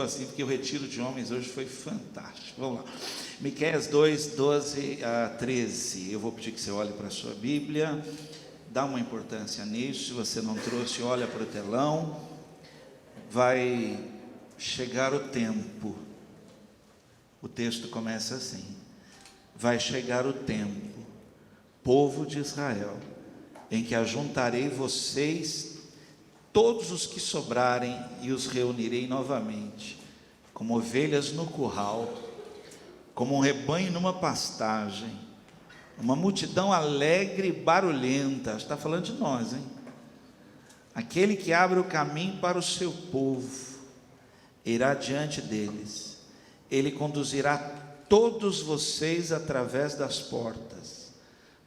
assim, porque o retiro de homens hoje foi fantástico. Vamos lá. Miqueias 2, 12 a 13. Eu vou pedir que você olhe para a sua Bíblia, dá uma importância nisso. Se você não trouxe, olha para o telão. Vai chegar o tempo. O texto começa assim: vai chegar o tempo, povo de Israel, em que ajuntarei vocês, todos os que sobrarem, e os reunirei novamente, como ovelhas no curral, como um rebanho numa pastagem, uma multidão alegre e barulhenta. Está falando de nós, hein? Aquele que abre o caminho para o seu povo, irá diante deles, ele conduzirá todos vocês através das portas,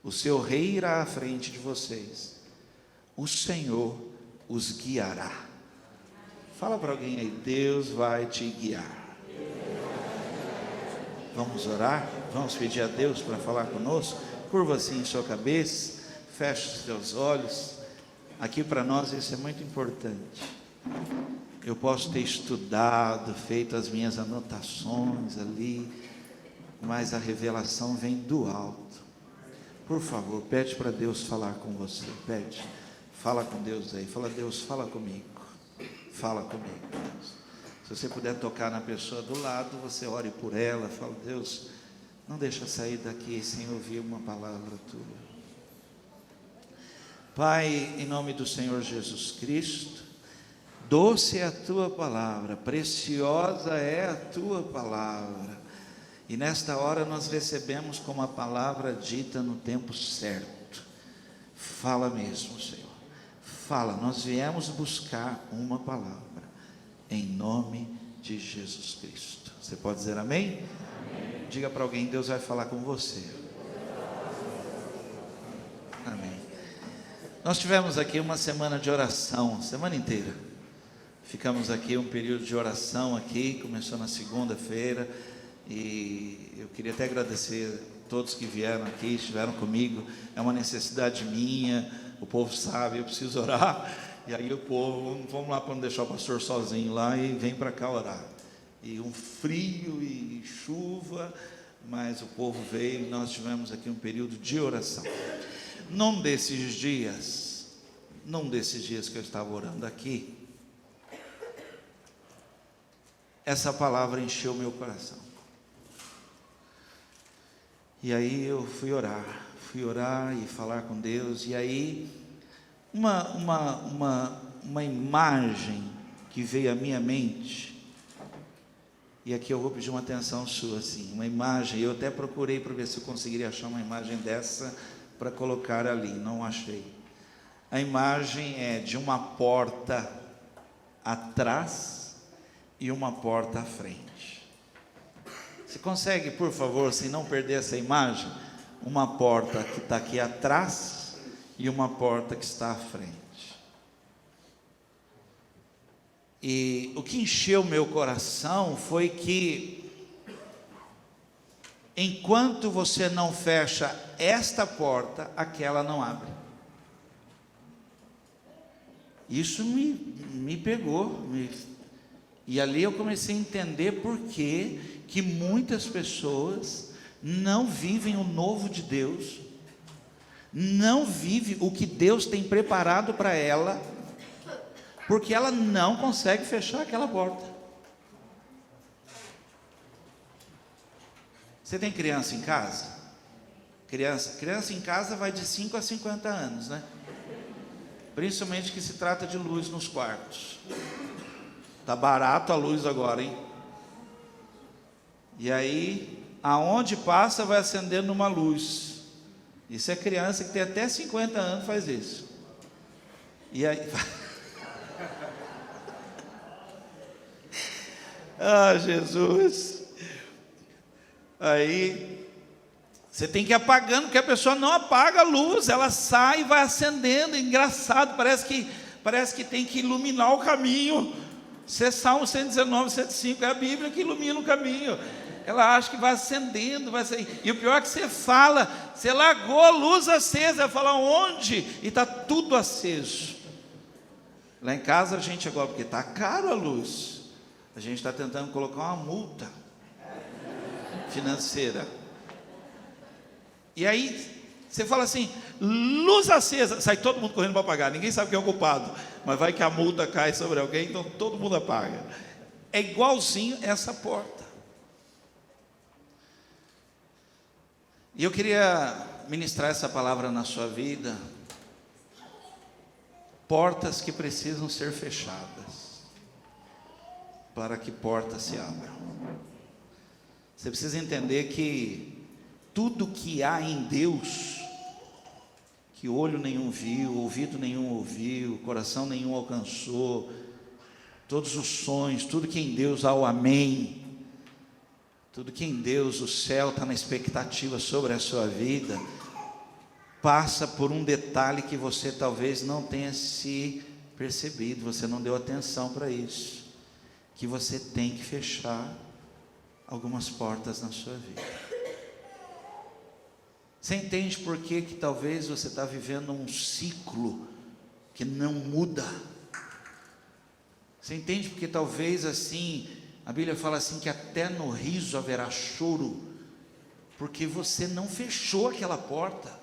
o seu rei irá à frente de vocês, o Senhor os guiará. Fala para alguém aí: Deus vai te guiar. Vamos orar? Vamos pedir a Deus para falar conosco? Curva assim em sua cabeça, feche os seus olhos. Aqui para nós isso é muito importante. Eu posso ter estudado, feito as minhas anotações ali, mas a revelação vem do alto. Por favor, pede para Deus falar com você. Pede, fala com Deus aí. Fala: Deus, fala comigo. Fala comigo, Deus. Se você puder tocar na pessoa do lado, você ore por ela. Fala: Deus, não deixa sair daqui sem ouvir uma palavra tua. Pai, em nome do Senhor Jesus Cristo, doce é a tua palavra, preciosa é a tua palavra, e nesta hora nós recebemos como a palavra dita no tempo certo. Fala mesmo, Senhor, fala. Nós viemos buscar uma palavra, em nome de Jesus Cristo. Você pode dizer amém? Amém. Diga para alguém: Deus vai falar com você. Amém. Nós tivemos aqui uma semana de oração, semana inteira. Ficamos aqui um período de oração aqui, começou na segunda-feira, e eu queria até agradecer a todos que vieram aqui, estiveram comigo. É uma necessidade minha, o povo sabe, eu preciso orar, e aí o povo, vamos lá para não deixar o pastor sozinho lá, e vem para cá orar. E um frio e chuva, mas o povo veio, e nós tivemos aqui um período de oração. Num desses dias que eu estava orando aqui, essa palavra encheu meu coração. E aí eu fui orar e falar com Deus. E aí uma imagem que veio à minha mente, e aqui eu vou pedir uma atenção sua, assim, uma imagem. Eu até procurei para ver se eu conseguiria achar uma imagem dessa para colocar ali, não achei. A imagem é de uma porta atrás e uma porta à frente. Você consegue, por favor, se não perder essa imagem, uma porta que está aqui atrás e uma porta que está à frente. E o que encheu meu coração foi que, enquanto você não fecha esta porta, aquela não abre. Isso me pegou. E ali eu comecei a entender por que muitas pessoas não vivem o novo de Deus, não vivem o que Deus tem preparado para ela, porque ela não consegue fechar aquela porta. Você tem criança em casa? Criança em casa vai de 5 a 50 anos, né? Principalmente que se trata de luz nos quartos. Tá barato a luz agora, hein? E aí, aonde passa vai acendendo uma luz. Isso é criança que tem até 50 anos faz isso. E aí... Ah, Jesus! Aí você tem que ir apagando, porque a pessoa não apaga a luz, ela sai e vai acendendo. É engraçado, parece que tem que iluminar o caminho. Salmo 119, 105, é a Bíblia que ilumina o caminho. Ela acha que vai acendendo, vai sair. E o pior é que você fala, você largou a luz acesa, ela fala: onde? E está tudo aceso. Lá em casa a gente agora, porque está caro a luz, A gente está tentando colocar uma multa financeira. E aí você fala assim, luz acesa, sai todo mundo correndo para pagar, ninguém sabe quem é o culpado, mas vai que a multa cai sobre alguém, então todo mundo apaga. É igualzinho essa porta. E eu queria ministrar essa palavra na sua vida. Portas que precisam ser fechadas, para que portas se abram. Você precisa entender que tudo que há em Deus, que olho nenhum viu, ouvido nenhum ouviu, coração nenhum alcançou, todos os sonhos, tudo que em Deus há o amém, tudo que em Deus o céu está na expectativa sobre a sua vida, passa por um detalhe que você talvez não tenha se percebido, você não deu atenção para isso, que você tem que fechar algumas portas na sua vida. Você entende por que talvez você está vivendo um ciclo que não muda? Você entende porque talvez assim, a Bíblia fala assim que até no riso haverá choro, porque você não fechou aquela porta.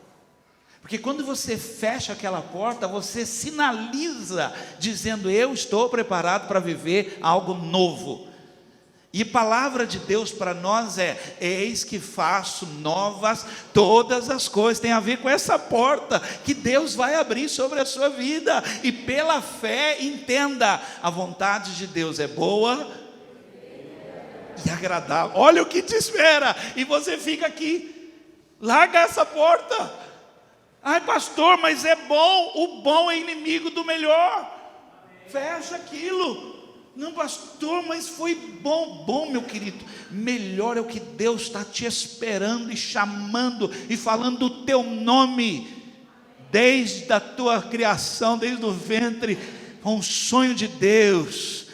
Porque quando você fecha aquela porta, você sinaliza dizendo, eu estou preparado para viver algo novo. E a palavra de Deus para nós é, eis que faço novas todas as coisas. Tem a ver com essa porta que Deus vai abrir sobre a sua vida. E pela fé, entenda, a vontade de Deus é boa e agradável. Olha o que te espera. E você fica aqui, larga essa porta. Ai pastor, mas é bom. O bom é inimigo do melhor. Fecha aquilo. Não pastor, mas foi bom. Bom, meu querido, melhor é o que Deus está te esperando e chamando e falando o teu nome, desde a tua criação, desde o ventre, com um sonho de Deus.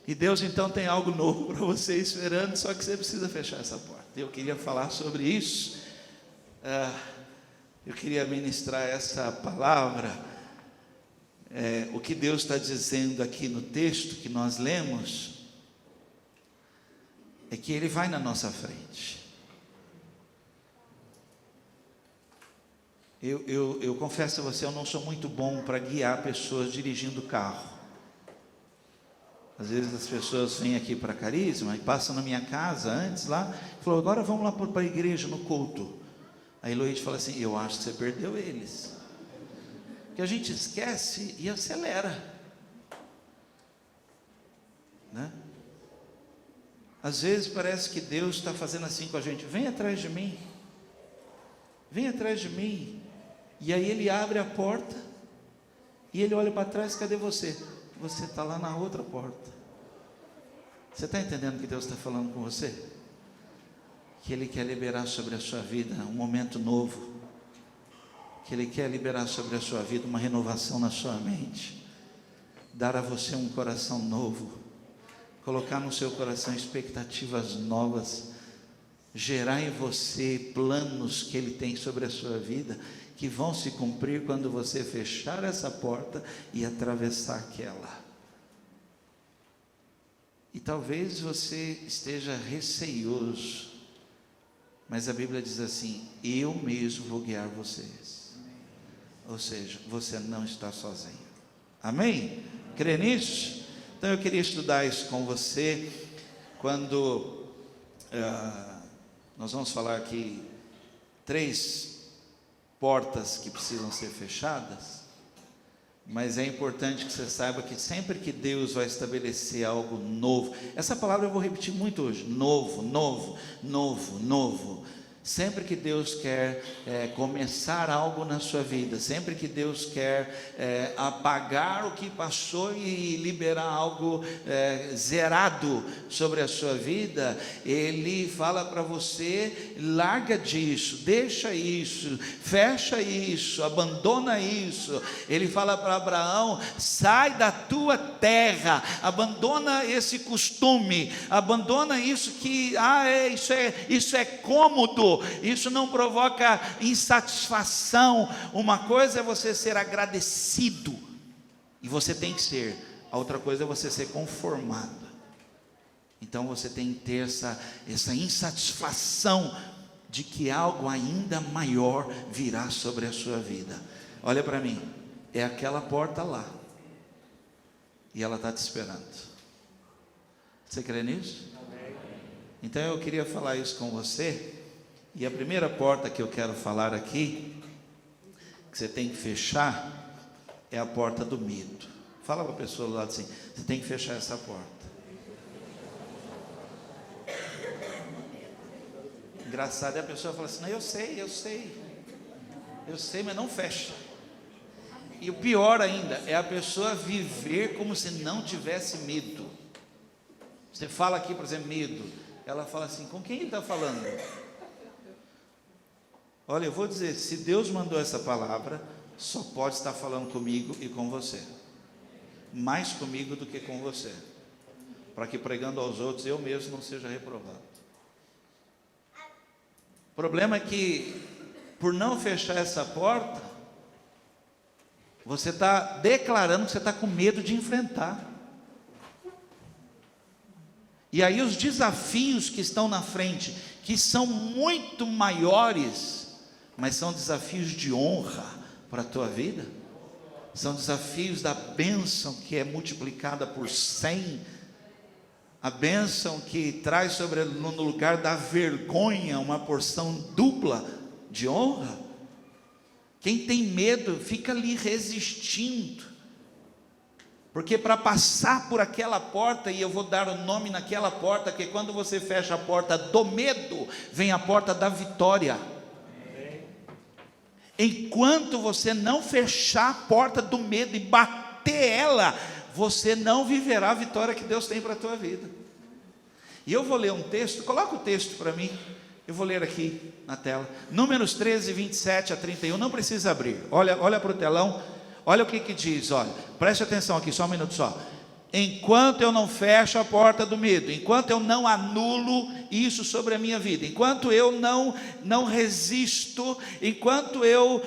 E Deus então tem algo novo para você esperando, só que você precisa fechar essa porta. Eu queria falar sobre isso, eu queria ministrar essa palavra. O que Deus está dizendo aqui no texto que nós lemos, é que Ele vai na nossa frente. Eu confesso a você, eu não sou muito bom para guiar pessoas dirigindo carro. Às vezes as pessoas vêm aqui para Carisma e passam na minha casa antes lá, e falam, agora vamos lá para a igreja no culto. Aí Luiz fala assim, eu acho que você perdeu eles. Que a gente esquece e acelera, né? Às vezes parece que Deus está fazendo assim com a gente, vem atrás de mim, vem atrás de mim, e aí Ele abre a porta, e Ele olha para trás, cadê você? Você está lá na outra porta. Você está entendendo o que Deus está falando com você? Que Ele quer liberar sobre a sua vida um momento novo, que Ele quer liberar sobre a sua vida uma renovação na sua mente, dar a você um coração novo, colocar no seu coração expectativas novas, gerar em você planos que Ele tem sobre a sua vida, que vão se cumprir quando você fechar essa porta e atravessar aquela. E talvez você esteja receioso, mas a Bíblia diz assim, eu mesmo vou guiar vocês. Ou seja, você não está sozinho. Amém? Crê nisso? Então eu queria estudar isso com você. Quando nós vamos falar aqui 3 portas que precisam ser fechadas, mas é importante que você saiba que sempre que Deus vai estabelecer algo novo, essa palavra eu vou repetir muito hoje, novo, novo, novo, novo. Sempre que Deus quer começar algo na sua vida, sempre que Deus quer apagar o que passou e liberar algo zerado sobre a sua vida, Ele fala para você, larga disso, deixa isso, fecha isso, abandona isso. Ele fala para Abraão, sai da tua terra, abandona esse costume, abandona isso que, isso é cômodo, isso não provoca insatisfação. Uma coisa é você ser agradecido, e você tem que ser, a outra coisa é você ser conformado. Então você tem que ter essa insatisfação de que algo ainda maior virá sobre a sua vida. Olha para mim, é aquela porta lá, e ela está te esperando. Você crê nisso? Então eu queria falar isso com você, e a primeira porta que eu quero falar aqui, que você tem que fechar, é a porta do medo. Fala para a pessoa do lado assim, você tem que fechar essa porta. Engraçado, é a pessoa fala assim, não, eu sei, mas não fecha. E o pior ainda, é a pessoa viver como se não tivesse medo. Você fala aqui, por exemplo, medo, ela fala assim, com quem ele está falando? Olha, eu vou dizer, se Deus mandou essa palavra, só pode estar falando comigo e com você. Mais comigo do que com você. Para que pregando aos outros, eu mesmo não seja reprovado. O problema é que, por não fechar essa porta, você está declarando que você está com medo de enfrentar. E aí os desafios que estão na frente, que são muito maiores, mas são desafios de honra para a tua vida, são desafios da bênção que é multiplicada por 100, a bênção que traz sobre no lugar da vergonha uma porção dupla de honra. Quem tem medo fica ali resistindo, porque para passar por aquela porta, e eu vou dar o nome naquela porta, que quando você fecha a porta do medo, vem a porta da vitória. Enquanto você não fechar a porta do medo e bater ela, você não viverá a vitória que Deus tem para a tua vida. E eu vou ler um texto, coloca o texto para mim, eu vou ler aqui na tela, Números 13, 27 a 31, não precisa abrir, olha para o telão, olha o que diz, olha, preste atenção aqui, só um minuto só. Enquanto eu não fecho a porta do medo, enquanto eu não anulo isso sobre a minha vida, enquanto eu não resisto, enquanto eu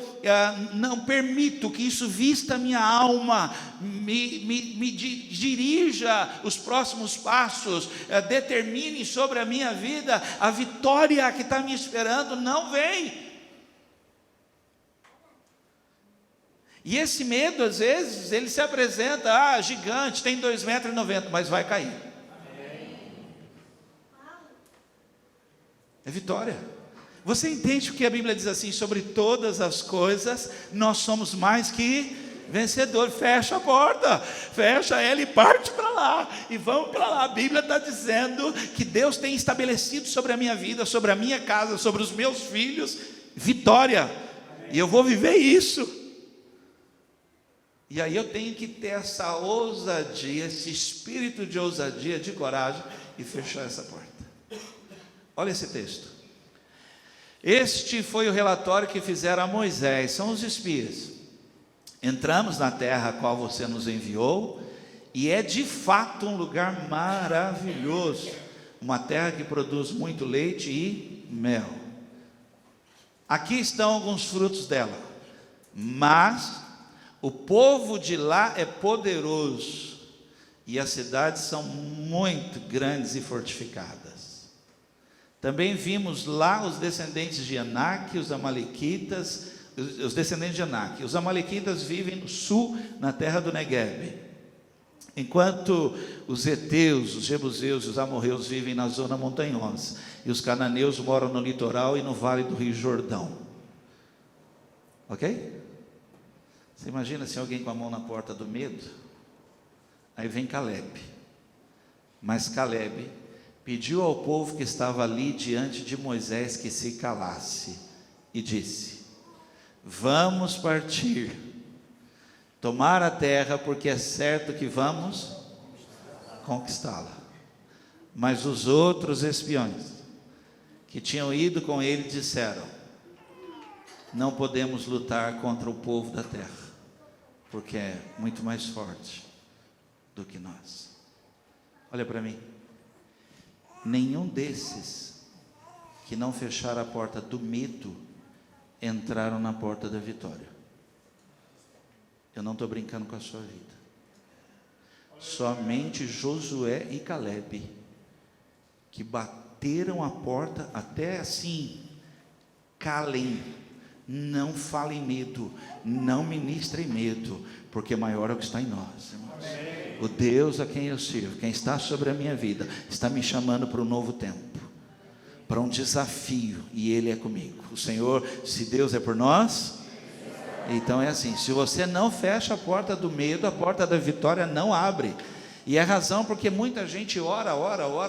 não permito que isso vista a minha alma, me dirija os próximos passos, determine sobre a minha vida, a vitória que está me esperando não vem. E esse medo, às vezes, ele se apresenta, gigante, tem 2,90 m, mas vai cair. É vitória. Você entende o que a Bíblia diz assim, sobre todas as coisas, nós somos mais que vencedor. Fecha a porta, fecha ela e parte para lá, e vamos para lá. A Bíblia está dizendo que Deus tem estabelecido sobre a minha vida, sobre a minha casa, sobre os meus filhos, vitória, e eu vou viver isso. E aí eu tenho que ter essa ousadia, esse espírito de ousadia, de coragem, e fechar essa porta. Olha esse texto. Este foi o relatório que fizeram a Moisés, são os espias. Entramos na terra a qual você nos enviou, e é de fato um lugar maravilhoso, uma terra que produz muito leite e mel. Aqui estão alguns frutos dela, mas o povo de lá é poderoso, e as cidades são muito grandes e fortificadas. Também vimos lá os descendentes de Anak, os amalequitas, os descendentes de Anak. Os amalequitas vivem no sul, na terra do Negueb, enquanto os heteus, os jebuseus e os amorreus vivem na zona montanhosa, e os cananeus moram no litoral e no vale do rio Jordão. Ok? Você imagina se alguém com a mão na porta do medo? Aí vem Caleb. Mas Caleb pediu ao povo que estava ali diante de Moisés que se calasse, e disse: vamos partir, tomar a terra, porque é certo que vamos conquistá-la. Mas os outros espiões que tinham ido com ele disseram: não podemos lutar contra o povo da terra, porque é muito mais forte do que nós. Olha para mim, nenhum desses que não fecharam a porta do medo entraram na porta da vitória. Eu não estou brincando com a sua vida. Somente Josué e Caleb que bateram a porta até assim, calem, não falem medo, não ministrem medo, porque maior é o que está em nós, irmãos. O Deus a quem eu sirvo, quem está sobre a minha vida, está me chamando para um novo tempo, para um desafio, e Ele é comigo. O Senhor, se Deus é por nós, então é assim, se você não fecha a porta do medo, a porta da vitória não abre. E é razão porque muita gente ora,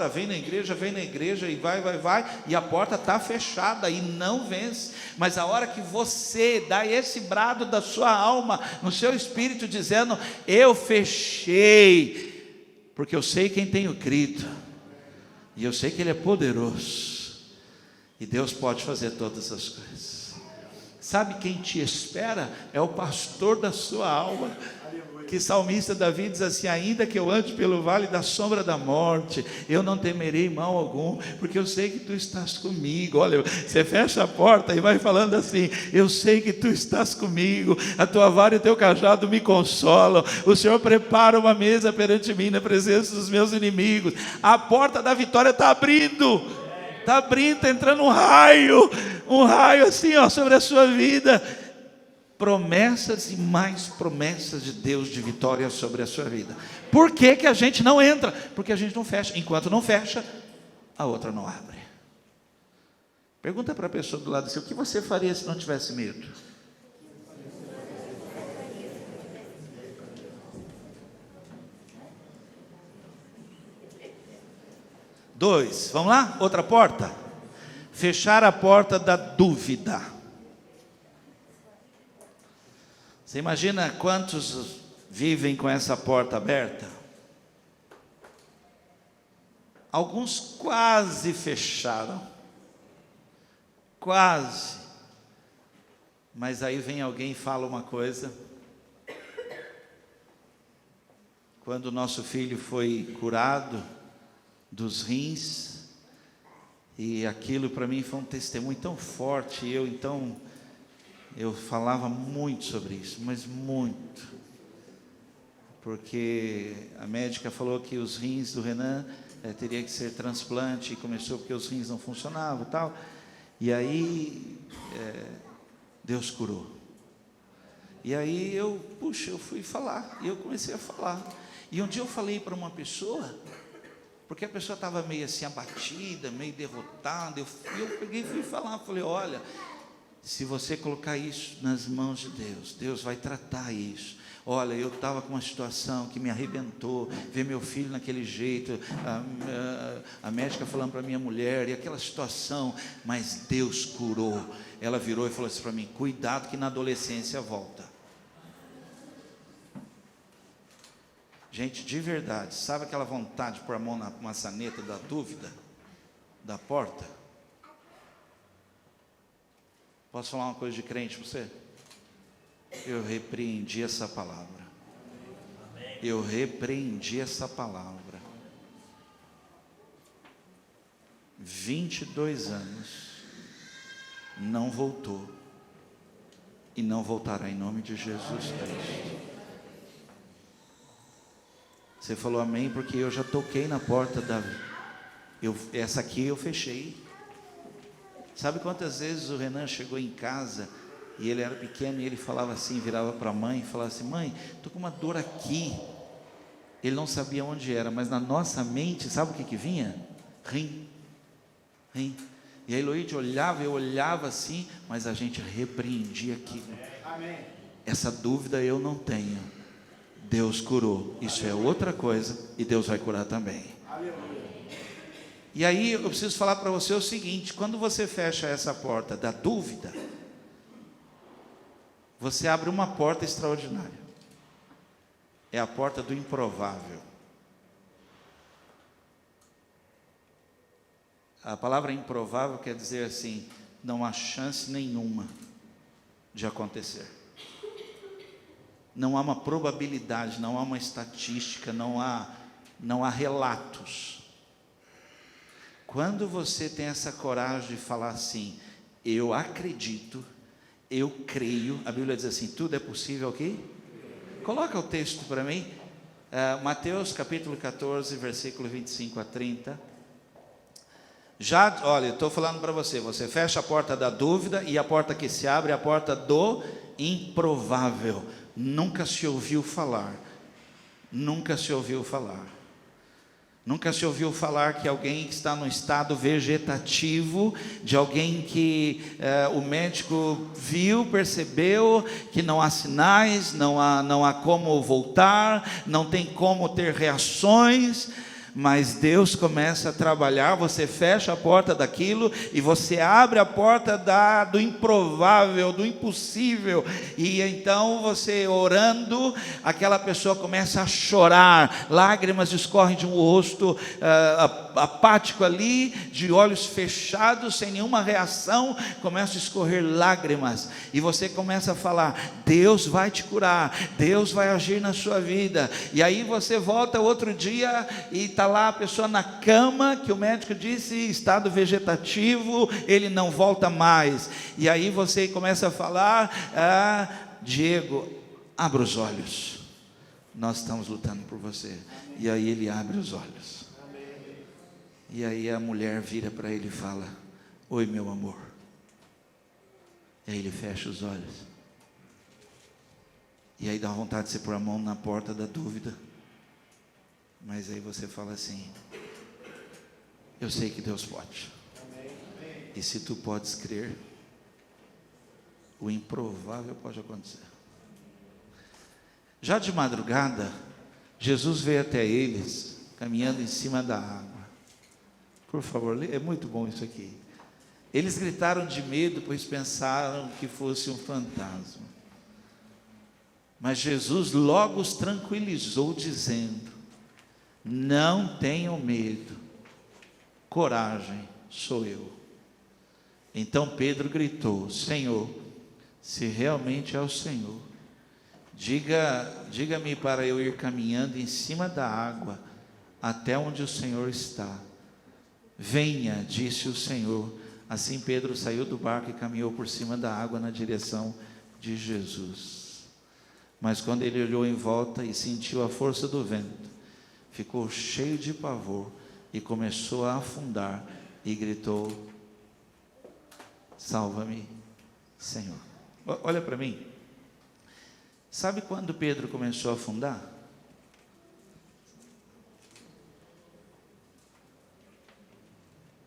vem na igreja e vai, e a porta está fechada e não vence. Mas a hora que você dá esse brado da sua alma, no seu espírito, dizendo: eu fechei, porque eu sei quem tenho crido, e eu sei que Ele é poderoso, e Deus pode fazer todas as coisas. Sabe quem te espera? É o pastor da sua alma. Que salmista Davi diz assim: ainda que eu ande pelo vale da sombra da morte, eu não temerei mal algum, porque eu sei que tu estás comigo. Olha, você fecha a porta e vai falando assim: eu sei que tu estás comigo, a tua vara e o teu cajado me consolam, o Senhor prepara uma mesa perante mim na presença dos meus inimigos. A porta da vitória está abrindo, está entrando um raio assim, ó, sobre a sua vida. Promessas e mais promessas de Deus de vitória sobre a sua vida. Por que que a gente não entra? Porque a gente não fecha. Enquanto não fecha, a outra não abre. Pergunta para a pessoa do lado assim: o que você faria se não tivesse medo? Dois, vamos lá? Outra porta. Fechar a porta da dúvida. Você imagina quantos vivem com essa porta aberta? Alguns quase fecharam, quase, mas aí vem alguém e fala uma coisa. Quando o nosso filho foi curado dos rins, e aquilo para mim foi um testemunho tão forte, eu falava muito sobre isso, mas muito, porque a médica falou que os rins do Renan teria que ser transplante, e começou porque os rins não funcionavam e tal, e aí Deus curou. E aí eu fui falar, e eu comecei a falar, e um dia eu falei para uma pessoa, porque a pessoa estava meio assim abatida, meio derrotada, eu peguei e fui falar, falei: olha, se você colocar isso nas mãos de Deus, Deus vai tratar isso. Olha, eu estava com uma situação que me arrebentou, ver meu filho naquele jeito, a médica falando para minha mulher, e aquela situação, mas Deus curou. Ela virou e falou assim para mim: cuidado que na adolescência volta. Gente, de verdade, sabe aquela vontade de pôr a mão na maçaneta da dúvida, da porta? Posso falar uma coisa de crente para você? Eu repreendi essa palavra. Eu repreendi essa palavra. 22 anos. Não voltou. E não voltará em nome de Jesus Cristo. Você falou amém, porque eu já toquei na porta essa aqui eu fechei. Sabe quantas vezes o Renan chegou em casa, e ele era pequeno, e ele falava assim, virava para a mãe e falava assim: mãe, estou com uma dor aqui. Ele não sabia onde era, mas na nossa mente, sabe o que vinha? Rim. E a Eloíde olhava, eu olhava assim, mas a gente repreendia aquilo. Essa dúvida eu não tenho. Deus curou, isso é outra coisa, e Deus vai curar também. E aí eu preciso falar para você o seguinte: quando você fecha essa porta da dúvida, você abre uma porta extraordinária. É a porta do improvável. A palavra improvável quer dizer assim: não há chance nenhuma de acontecer. Não há uma probabilidade, não há uma estatística, não há relatos. Quando você tem essa coragem de falar assim: eu acredito, eu creio, a Bíblia diz assim: tudo é possível aqui? Coloca o texto para mim, Mateus capítulo 14, versículo 25 a 30. Já, olha, eu estou falando para você, você fecha a porta da dúvida e a porta que se abre é a porta do improvável. Nunca se ouviu falar, nunca se ouviu falar. Nunca se ouviu falar que alguém que está no estado vegetativo, de alguém que o médico viu, percebeu que não há sinais, não há como voltar, não tem como ter reações, mas Deus começa a trabalhar. Você fecha a porta daquilo e você abre a porta do improvável, do impossível, e então você orando, aquela pessoa começa a chorar, lágrimas escorrem de um rosto apático ali, de olhos fechados, sem nenhuma reação, começa a escorrer lágrimas, e você começa a falar: Deus vai te curar, Deus vai agir na sua vida. E aí você volta outro dia e está lá a pessoa na cama, que o médico disse estado vegetativo, ele não volta mais. E aí você começa a falar: Diego, abra os olhos, nós estamos lutando por você. E aí ele abre os olhos. E aí a mulher vira para ele e fala: oi, meu amor. E aí ele fecha os olhos. E aí dá vontade de você pôr a mão na porta da dúvida. Mas aí você fala assim: eu sei que Deus pode. E se tu podes crer, o improvável pode acontecer. Já de madrugada, Jesus veio até eles, caminhando em cima da água. Por favor, é muito bom isso aqui. Eles gritaram de medo, pois pensaram que fosse um fantasma. Mas Jesus logo os tranquilizou, dizendo: não tenham medo, coragem, sou eu. Então Pedro gritou: Senhor, se realmente é o Senhor, diga-me para eu ir caminhando em cima da água até onde o Senhor está. Venha, disse o Senhor. Assim Pedro saiu do barco e caminhou por cima da água na direção de Jesus. Mas quando ele olhou em volta e sentiu a força do vento, ficou cheio de pavor e começou a afundar e gritou: salva-me, Senhor. Olha para mim. Sabe quando Pedro começou a afundar?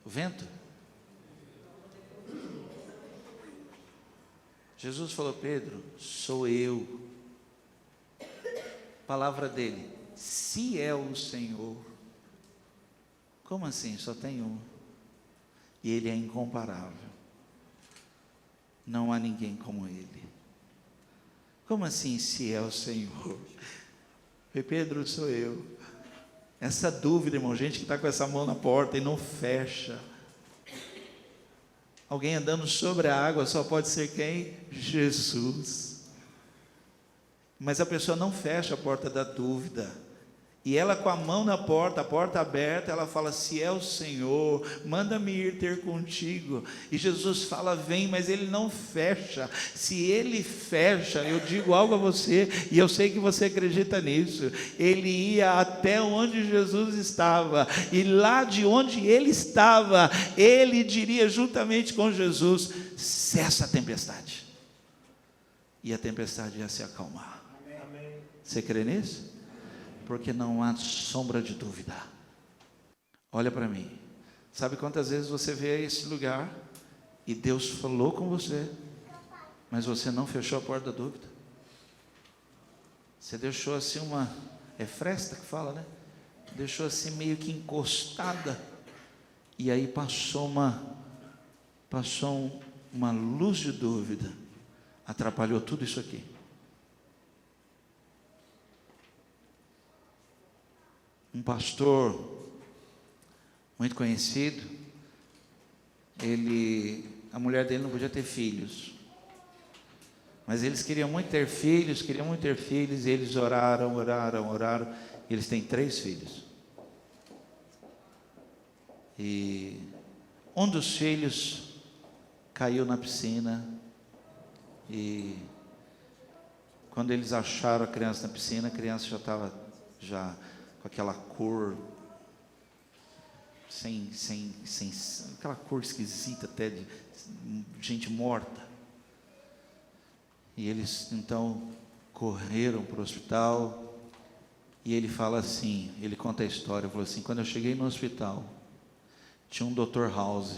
O vento. Jesus falou: Pedro, sou eu. Palavra dele: se é o Senhor. Como assim? Só tem um. E ele é incomparável. Não há ninguém como ele. Como assim, se é o Senhor? Pedro, sou eu. Essa dúvida, irmão, gente que está com essa mão na porta e não fecha. Alguém andando sobre a água só pode ser quem? Jesus. Mas a pessoa não fecha a porta da dúvida. E ela com a mão na porta, a porta aberta, ela fala: se é o Senhor, manda-me ir ter contigo. E Jesus fala: vem, mas ele não fecha. Se ele fecha, eu digo algo a você, e eu sei que você acredita nisso, ele ia até onde Jesus estava, e lá de onde ele estava, ele diria juntamente com Jesus: cessa a tempestade. E a tempestade ia se acalmar. Amém. Você crê nisso? Porque não há sombra de dúvida. Olha para mim. Sabe quantas vezes você vê esse lugar e Deus falou com você, mas você não fechou a porta da dúvida? Você deixou assim é fresta que fala, né? Deixou assim meio que encostada, e aí passou uma luz de dúvida, atrapalhou tudo isso aqui. Um pastor muito conhecido, a mulher dele não podia ter filhos, mas eles queriam muito ter filhos, e eles oraram, e eles têm 3 filhos, e um dos filhos caiu na piscina, e quando eles acharam a criança na piscina, a criança já estava com aquela cor sem aquela cor esquisita até de gente morta. E eles então correram para o hospital, e ele fala assim, ele conta a história, falou assim: quando eu cheguei no hospital, tinha um Dr. House.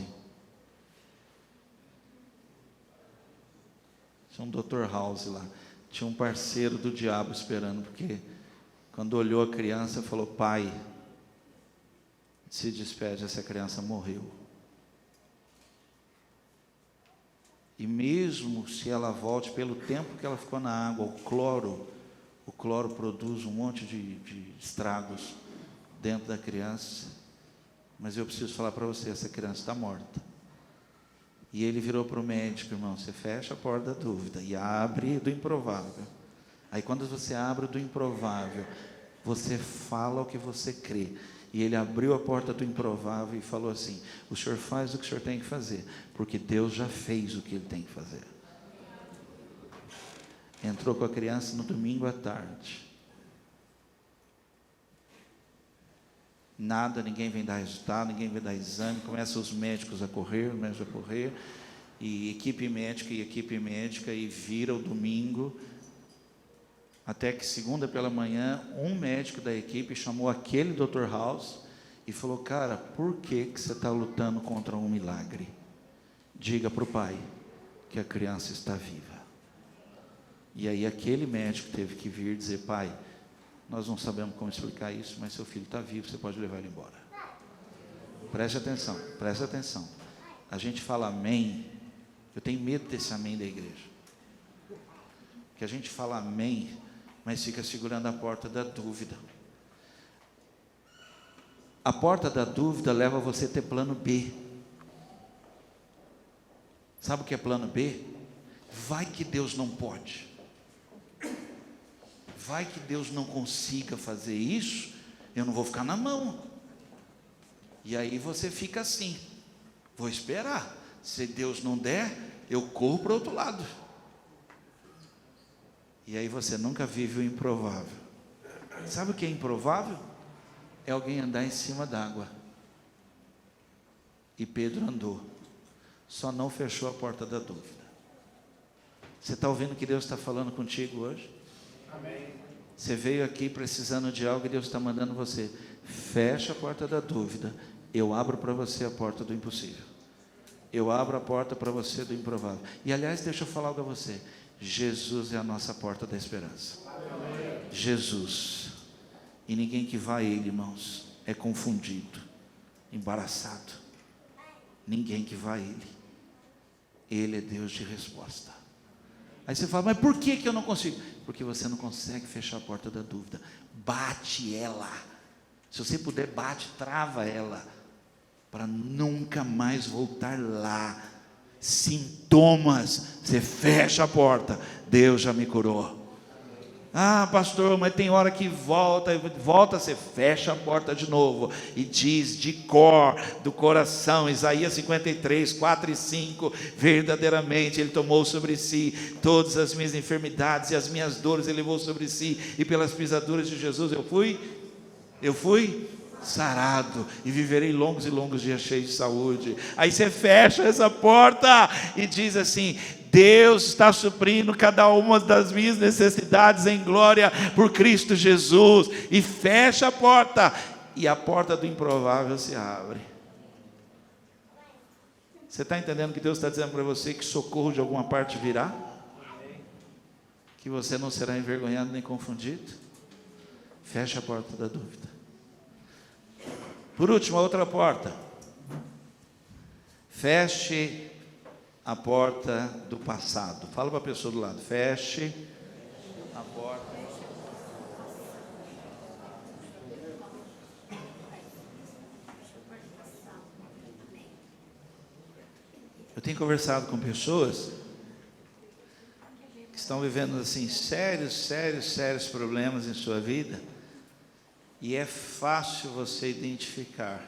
Tinha um Dr. House lá. Tinha um parceiro do diabo esperando, porque quando olhou a criança, falou: pai, se despede, essa criança morreu. E mesmo se ela volte, pelo tempo que ela ficou na água, o cloro produz um monte de estragos dentro da criança. Mas eu preciso falar para você, essa criança está morta. E ele virou para o médico: irmão, você fecha a porta da dúvida e abre do improvável. Aí quando você abre do improvável, você fala o que você crê. E ele abriu a porta do improvável e falou assim: o senhor faz o que o senhor tem que fazer, porque Deus já fez o que ele tem que fazer. Entrou com a criança no domingo à tarde. Nada, ninguém vem dar resultado, ninguém vem dar exame, começam os médicos a correr, e equipe médica, e vira o domingo, até que segunda pela manhã, um médico da equipe chamou aquele Dr. House e falou: cara, por que você está lutando contra um milagre? Diga para o pai que a criança está viva. E aí aquele médico teve que vir dizer: pai, nós não sabemos como explicar isso, mas seu filho está vivo, você pode levar ele embora. Preste atenção. A gente fala amém. Eu tenho medo desse amém da igreja. Porque a gente fala amém, mas fica segurando a porta da dúvida. A porta da dúvida leva você a ter plano B. Sabe o que é plano B? Vai que Deus não pode. Vai que Deus não consiga fazer isso, eu não vou ficar na mão. E aí você fica assim: vou esperar. Se Deus não der, eu corro para o outro lado. E aí você nunca vive o improvável. Sabe o que é improvável? É alguém andar em cima d'água. E Pedro andou, só não fechou a porta da dúvida. Você está ouvindo o que Deus está falando contigo hoje? Amém. Você veio aqui precisando de algo e Deus está mandando você: fecha a porta da dúvida, eu abro para você a porta do impossível. Eu abro a porta para você do improvável. E aliás, deixa eu falar algo a você: Jesus é a nossa porta da esperança. Amém. Jesus. E ninguém que vai a Ele, irmãos, é confundido, embaraçado. Ninguém que vai a Ele. Ele é Deus de resposta. Aí você fala: mas por que eu não consigo? Porque você não consegue fechar a porta da dúvida. Bate ela. Se você puder, bate, trava ela, para nunca mais voltar lá. Sintomas, você fecha a porta: Deus já me curou. Ah, pastor, mas tem hora que volta, você fecha a porta de novo e diz de cor, do coração, Isaías 53, 4 e 5, verdadeiramente Ele tomou sobre si todas as minhas enfermidades e as minhas dores Ele levou sobre si, e pelas pisaduras de Jesus eu fui sarado, e viverei longos e longos dias cheios de saúde. Aí você fecha essa porta e diz assim: Deus está suprindo cada uma das minhas necessidades em glória por Cristo Jesus. E fecha a porta, e a porta do improvável se abre. Você está entendendo que Deus está dizendo para você que socorro de alguma parte virá? Que você não será envergonhado nem confundido? Fecha a porta da dúvida. Por último, a outra porta: feche a porta do passado. Fala para a pessoa do lado: feche a porta. Eu tenho conversado com pessoas que estão vivendo assim sérios problemas em sua vida, e é fácil você identificar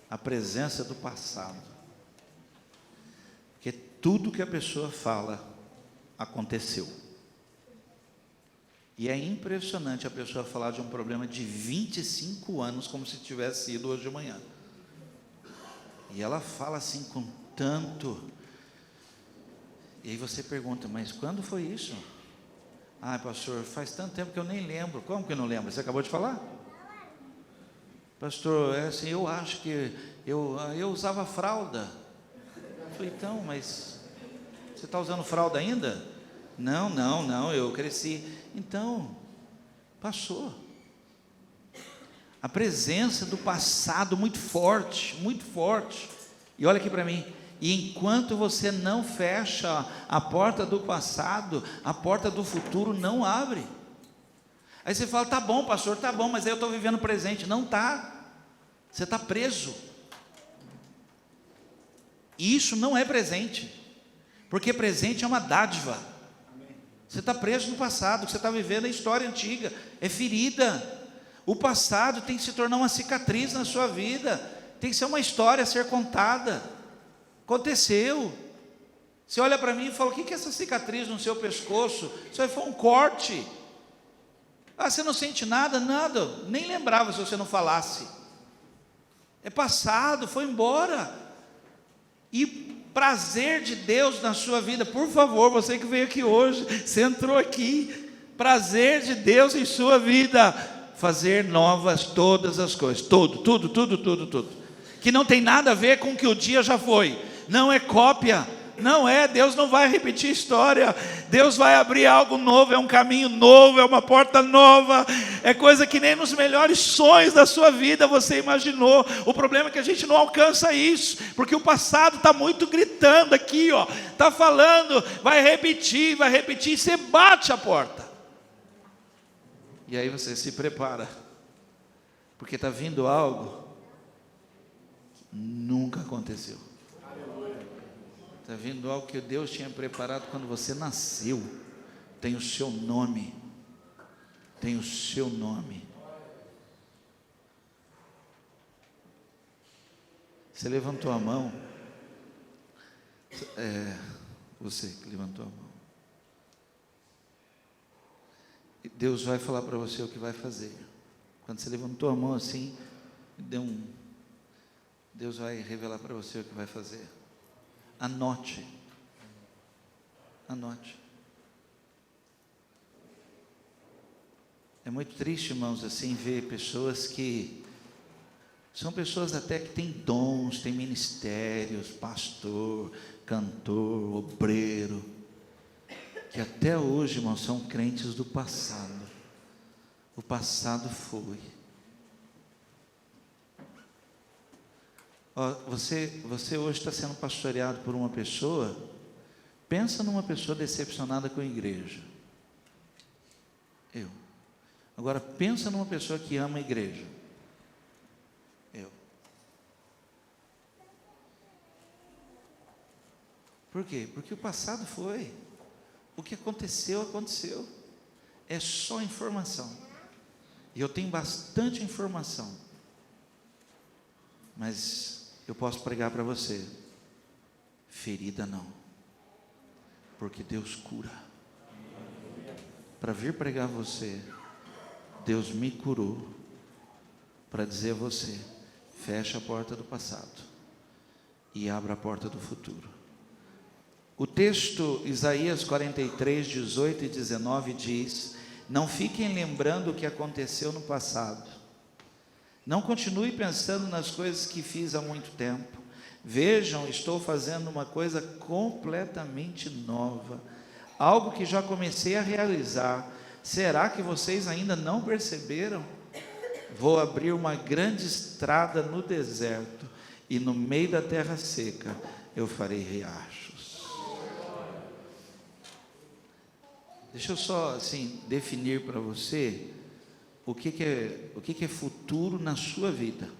a presença do passado, porque tudo que a pessoa fala aconteceu. E é impressionante a pessoa falar de um problema de 25 anos como se tivesse sido hoje de manhã. E ela fala assim com tanto. E aí você pergunta, mas quando foi isso? Ah, pastor, faz tanto tempo que eu nem lembro. Como que não lembra? Você acabou de falar? Pastor, é assim, eu acho que eu usava fralda. Eu falei, então, mas você está usando fralda ainda? Não, eu cresci. Então, passou. A presença do passado muito forte, muito forte. E olha aqui para mim. E enquanto você não fecha a porta do passado, a porta do futuro não abre. Aí você fala, tá bom, pastor, tá bom, mas aí eu estou vivendo o presente. Não está. Você está preso. E isso não é presente. Porque presente é uma dádiva. Você está preso no passado, você está vivendo a história antiga. É ferida. O passado tem que se tornar uma cicatriz na sua vida. Tem que ser uma história a ser contada. Aconteceu. Você olha para mim e fala, o que é essa cicatriz no seu pescoço? Isso aí foi um corte. Ah, você não sente nada? Nada. Nem lembrava se você não falasse. É passado, foi embora. E prazer de Deus na sua vida, por favor, você que veio aqui hoje, você entrou aqui, prazer de Deus em sua vida, fazer novas todas as coisas, tudo, que não tem nada a ver com o que o dia já foi, não é cópia, não é, Deus não vai repetir história, Deus vai abrir algo novo, é um caminho novo, é uma porta nova, é coisa que nem nos melhores sonhos da sua vida você imaginou. O problema é que a gente não alcança isso, porque o passado está muito gritando aqui, ó, está falando, vai repetir, e você bate a porta, e aí você se prepara, porque está vindo algo que nunca aconteceu. Está vindo algo que Deus tinha preparado quando você nasceu. Tem o seu nome. Tem o seu nome. Você levantou a mão. Você que levantou a mão. E Deus vai falar para você o que vai fazer. Quando você levantou a mão assim, Deus vai revelar para você o que vai fazer. Anote. É muito triste, irmãos, assim, ver pessoas que são pessoas até que têm dons, têm ministérios, pastor, cantor, obreiro, que até hoje, irmãos, são crentes do passado. O passado foi. Você hoje está sendo pastoreado por uma pessoa. Pensa numa pessoa decepcionada com a igreja. Agora pensa numa pessoa que ama a igreja. Por quê? Porque o passado foi. O que aconteceu. É só informação. E eu tenho bastante informação. Mas eu posso pregar para você, ferida não, porque Deus cura. Para vir pregar a você, Deus me curou, para dizer a você, fecha a porta do passado e abra a porta do futuro. O texto, Isaías 43, 18 e 19 diz, não fiquem lembrando o que aconteceu no passado, não continue pensando nas coisas que fiz há muito tempo. Vejam, estou fazendo uma coisa completamente nova, algo que já comecei a realizar. Será que vocês ainda não perceberam? Vou abrir uma grande estrada no deserto, e no meio da terra seca eu farei riachos. Deixa eu só assim definir para você o que é futuro na sua vida.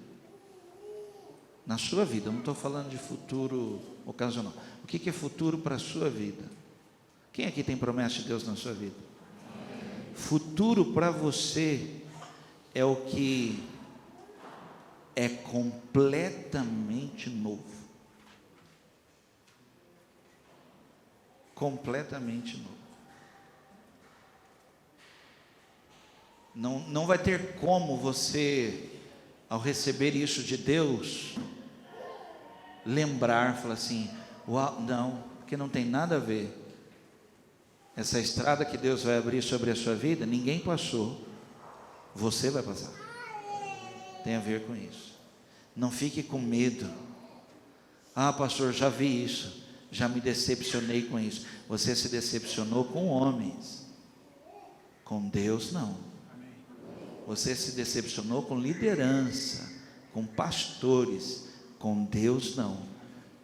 Na sua vida, eu não estou falando de futuro ocasional. O que é futuro para a sua vida? Quem aqui tem promessa de Deus na sua vida? Futuro para você é o que é completamente novo. Completamente novo. Não vai ter como você, ao receber isso de Deus, lembrar, falar assim, uau, não, porque não tem nada a ver. Essa estrada que Deus vai abrir sobre a sua vida, ninguém passou, você vai passar. Tem a ver com isso. Não fique com medo. Ah, pastor, já vi isso, já me decepcionei com isso. Você se decepcionou com homens, com Deus não. Você se decepcionou com liderança, com pastores, com Deus não.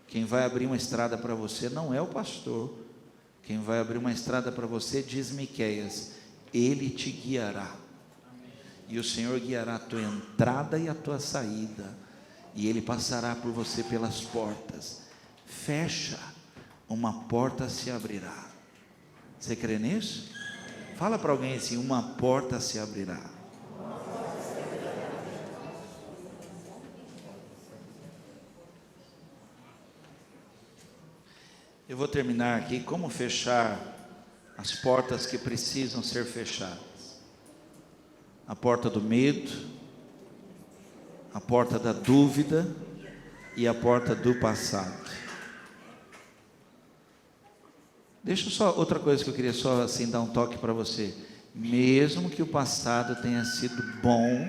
Quem vai abrir uma estrada para você não é o pastor. Quem vai abrir uma estrada para você, diz Miqueias, Ele te guiará. E o Senhor guiará a tua entrada e a tua saída. E Ele passará por você pelas portas. Fecha, uma porta se abrirá. Você crê nisso? Fala para alguém assim, uma porta se abrirá. Eu vou terminar aqui, como fechar as portas que precisam ser fechadas. A porta do medo, a porta da dúvida e a porta do passado. Deixa só outra coisa que eu queria só assim dar um toque para você. Mesmo que o passado tenha sido bom,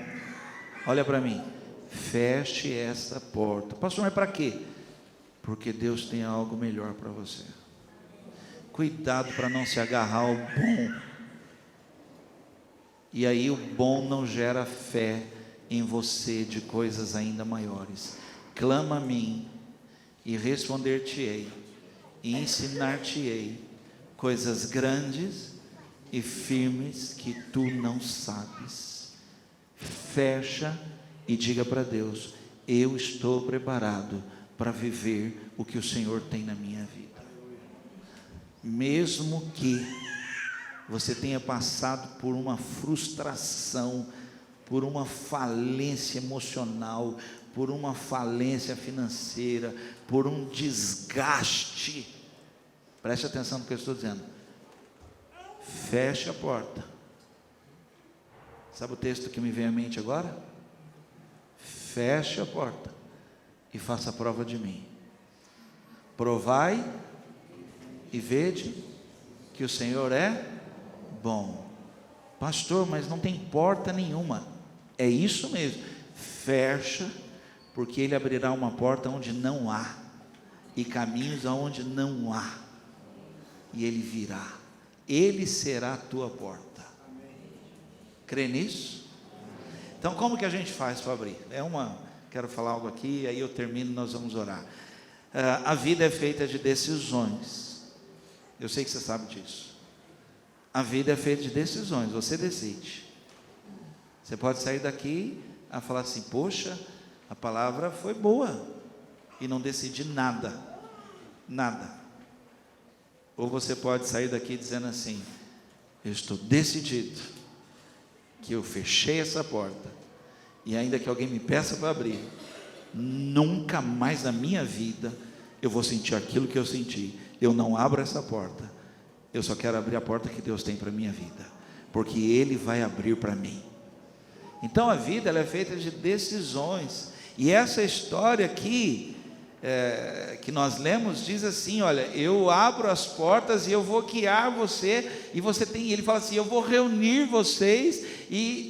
olha para mim, feche essa porta. Pastor, mas para quê? Porque Deus tem algo melhor para você. Cuidado para não se agarrar ao bom. E aí o bom não gera fé em você de coisas ainda maiores. Clama a mim e responder-te-ei e ensinar-te-ei coisas grandes e firmes que tu não sabes. Fecha e diga para Deus, eu estou preparado para viver o que o Senhor tem na minha vida. Mesmo que você tenha passado por uma frustração, por uma falência emocional, por uma falência financeira, por um desgaste, preste atenção no que eu estou dizendo. Feche a porta. Sabe o texto que me vem à mente agora? Feche a porta e faça a prova de mim. Provai e vede que o Senhor é bom. Pastor, mas não tem porta nenhuma. É isso mesmo. Fecha, porque Ele abrirá uma porta onde não há, e caminhos aonde não há, e Ele virá. Ele será a tua porta. Crê nisso? Então como que a gente faz para abrir? Quero falar algo aqui, aí eu termino e nós vamos orar. A vida é feita de decisões. Eu sei que você sabe disso. A vida é feita de decisões, você decide. Você pode sair daqui a falar assim, poxa, a palavra foi boa, e não decidi nada. Ou você pode sair daqui dizendo assim, eu estou decidido, que eu fechei essa porta, e ainda que alguém me peça para abrir, nunca mais na minha vida eu vou sentir aquilo que eu senti. Eu não abro essa porta, eu só quero abrir a porta que Deus tem para a minha vida, porque Ele vai abrir para mim. Então a vida ela é feita de decisões, e essa história aqui, que nós lemos, diz assim, olha, eu abro as portas e eu vou guiar você, e você tem, ele fala assim, eu vou reunir vocês,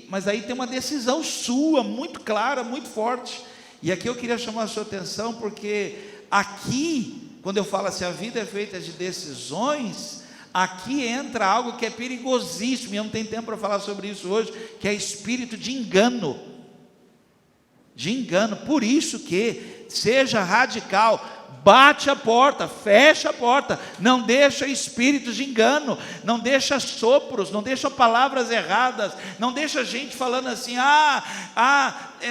mas aí tem uma decisão sua, muito clara, muito forte, e aqui eu queria chamar a sua atenção, porque aqui, quando eu falo assim, a vida é feita de decisões, aqui entra algo que é perigosíssimo, e eu não tenho tempo para falar sobre isso hoje, que é espírito de engano, por isso que, seja radical, bate a porta, fecha a porta, não deixa espíritos de engano, não deixa sopros, não deixa palavras erradas, não deixa gente falando assim,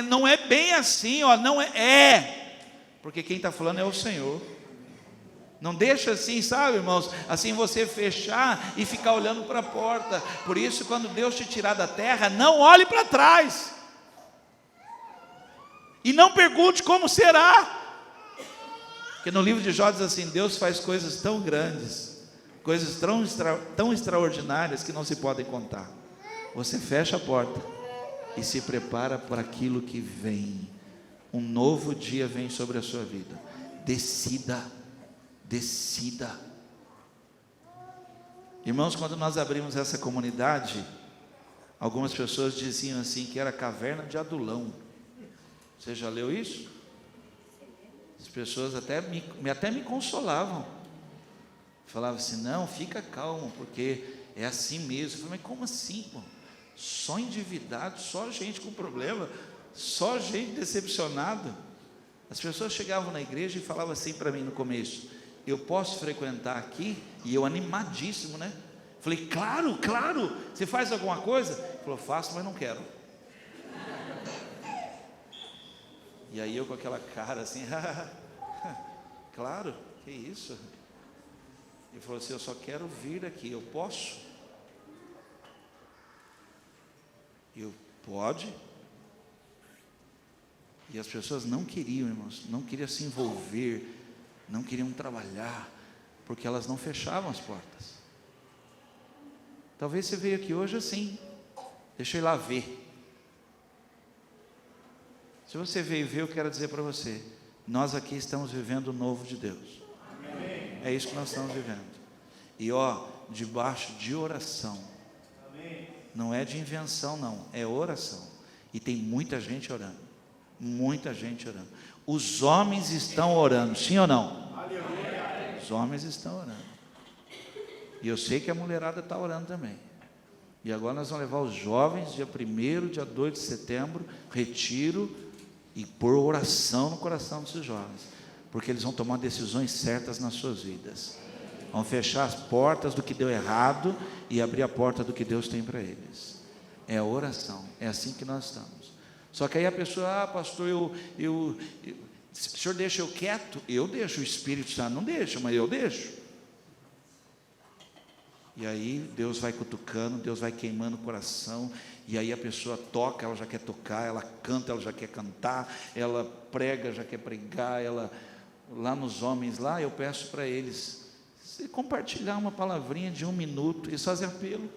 não é bem assim, não é, porque quem está falando é o Senhor. Não deixa assim, sabe, irmãos, assim você fechar e ficar olhando para a porta. Por isso, quando Deus te tirar da terra, não olhe para trás, e não pergunte como será, porque no livro de Jó diz assim, Deus faz coisas tão grandes, coisas tão extraordinárias, que não se podem contar. Você fecha a porta e se prepara para aquilo que vem. Um novo dia vem sobre a sua vida. Decida. Irmãos, quando nós abrimos essa comunidade, algumas pessoas diziam assim que era caverna de Adulão. Você já leu isso? As pessoas até me consolavam. Falavam assim, não, fica calmo, porque é assim mesmo. Eu falei, mas como assim, pô? Só endividado, só gente com problema, só gente decepcionada. As pessoas chegavam na igreja e falavam assim para mim no começo, eu posso frequentar aqui? E eu animadíssimo, né? Falei, claro, você faz alguma coisa? Ele falou, faço, mas não quero. E aí eu com aquela cara assim, claro, que isso? Ele falou assim, eu só quero vir aqui, eu posso? Eu, pode? E as pessoas não queriam, irmãos, não queriam se envolver, não queriam trabalhar, porque elas não fechavam as portas. Talvez você veio aqui hoje assim, deixa eu ir lá ver. Se você veio ver, eu quero dizer para você, nós aqui estamos vivendo o novo de Deus. Amém. É isso que nós estamos vivendo. E debaixo de oração. Amém. Não é de invenção não, é oração. E tem muita gente orando. Muita gente orando. Os homens estão orando, sim ou não? Aleluia. Os homens estão orando. E eu sei que a mulherada está orando também. E agora nós vamos levar os jovens, dia 1º, dia 2 de setembro, retiro, e pôr oração no coração desses jovens, porque eles vão tomar decisões certas nas suas vidas. Vão fechar as portas do que deu errado e abrir a porta do que Deus tem para eles. É a oração, é assim que nós estamos. Só que aí a pessoa, pastor, o senhor deixa eu quieto? Eu deixo, o Espírito Santo não deixa, mas eu deixo. E aí Deus vai cutucando, Deus vai queimando o coração, e aí a pessoa toca, ela já quer tocar, ela canta, ela já quer cantar, ela prega, já quer pregar, lá nos homens, lá eu peço para eles, se compartilhar uma palavrinha de 1 minuto, eles fazem apelo.